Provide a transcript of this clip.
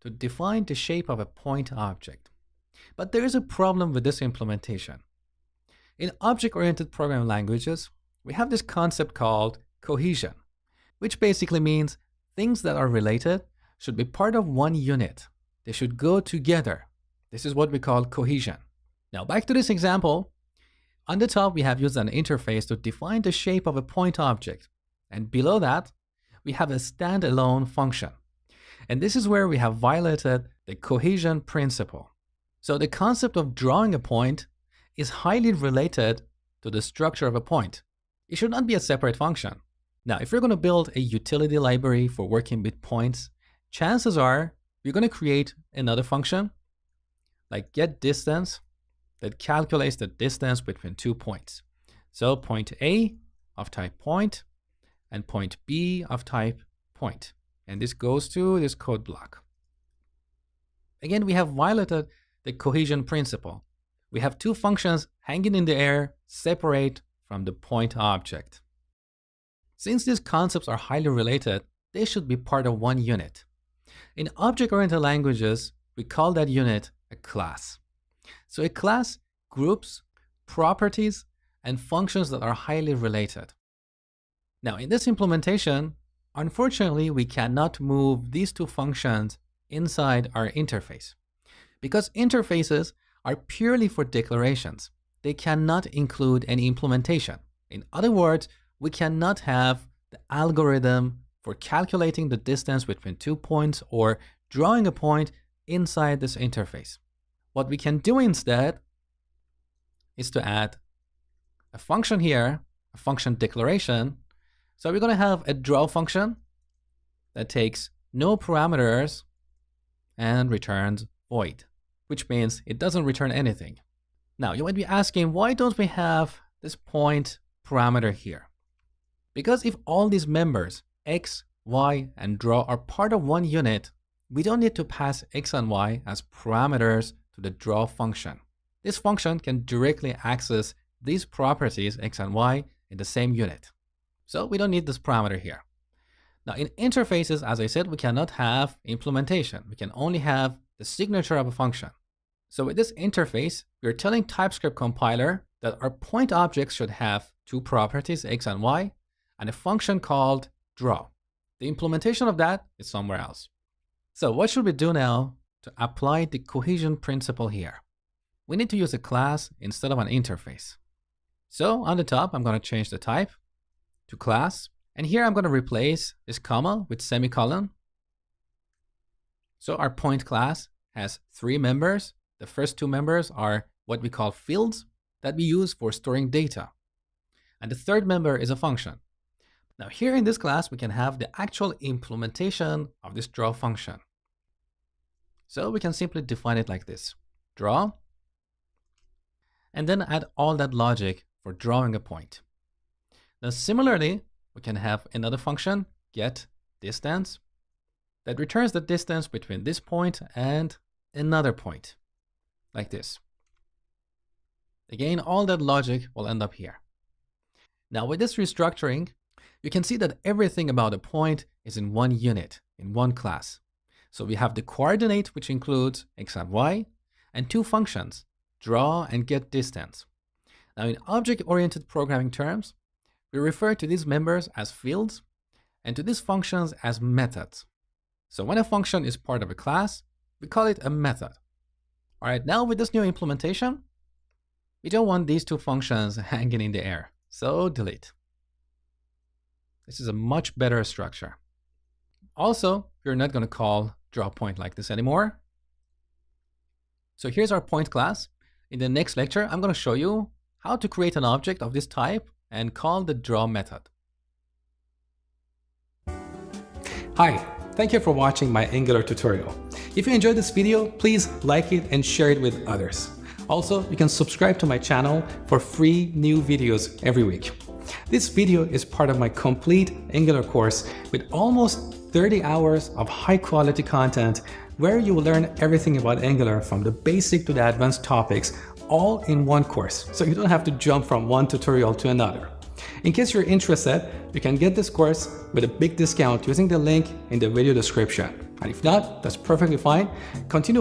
to define the shape of a point object. But there is a problem with this implementation. In object-oriented programming languages, we have this concept called cohesion, which basically means things that are related should be part of one unit. They should go together. This is what we call cohesion. Now back to this example. On the top, we have used an interface to define the shape of a point object. And below that, we have a standalone function. And this is where we have violated the cohesion principle. So the concept of drawing a point is highly related to the structure of a point. It should not be a separate function. Now, if you're going to build a utility library for working with points, chances are you're going to create another function like getDistance that calculates the distance between 2 points. So point A of type point and point B of type point. And this goes to this code block. Again, we have violated the cohesion principle. We have two functions hanging in the air, separate from the point object. Since these concepts are highly related, they should be part of one unit. In object-oriented languages, we call that unit a class. So a class groups properties and functions that are highly related. Now, in this implementation, unfortunately, we cannot move these two functions inside our interface because interfaces are purely for declarations. They cannot include any implementation. In other words, we cannot have the algorithm for calculating the distance between 2 points or drawing a point inside this interface. What we can do instead is to add a function here, a function declaration. So we're going to have a draw function that takes no parameters and returns void, which means it doesn't return anything. Now, you might be asking, why don't we have this point parameter here? Because if all these members, x, y, and draw are part of one unit, we don't need to pass x and y as parameters to the draw function. This function can directly access these properties, x and y, in the same unit. So we don't need this parameter here. Now in interfaces, as I said, we cannot have implementation. We can only have the signature of a function. So with this interface, we're telling TypeScript compiler that our point objects should have two properties, x and y, and a function called draw. The implementation of that is somewhere else. So what should we do now to apply the cohesion principle here? We need to use a class instead of an interface. So on the top, I'm going to change the type to class. And here I'm going to replace this comma with semicolon. So our point class has 3 members. The first 2 members are what we call fields that we use for storing data. And the third member is a function. Now here in this class, we can have the actual implementation of this draw function. So we can simply define it like this: draw, and then add all that logic for drawing a point. Now similarly, we can have another function, getDistance, that returns the distance between this point and another point, like this. Again, all that logic will end up here. Now with this restructuring, you can see that everything about a point is in one unit, in one class. So we have the coordinate, which includes x and y, and 2 functions, draw and getDistance. Now in object-oriented programming terms, we refer to these members as fields and to these functions as methods. So when a function is part of a class, we call it a method. All right, now with this new implementation, we don't want these 2 functions hanging in the air, so delete. This is a much better structure. Also, we're not going to call drawPoint like this anymore. So here's our point class. In the next lecture, I'm going to show you how to create an object of this type and call the draw method. Hi, thank you for watching my Angular tutorial. If you enjoyed this video, please like it and share it with others. Also, you can subscribe to my channel for free new videos every week. This video is part of my complete Angular course with almost 30 hours of high quality content where you will learn everything about Angular from the basic to the advanced topics all in one course, so you don't have to jump from one tutorial to another. In case you're interested, you can get this course with a big discount using the link in the video description. And if not, that's perfectly fine. Continue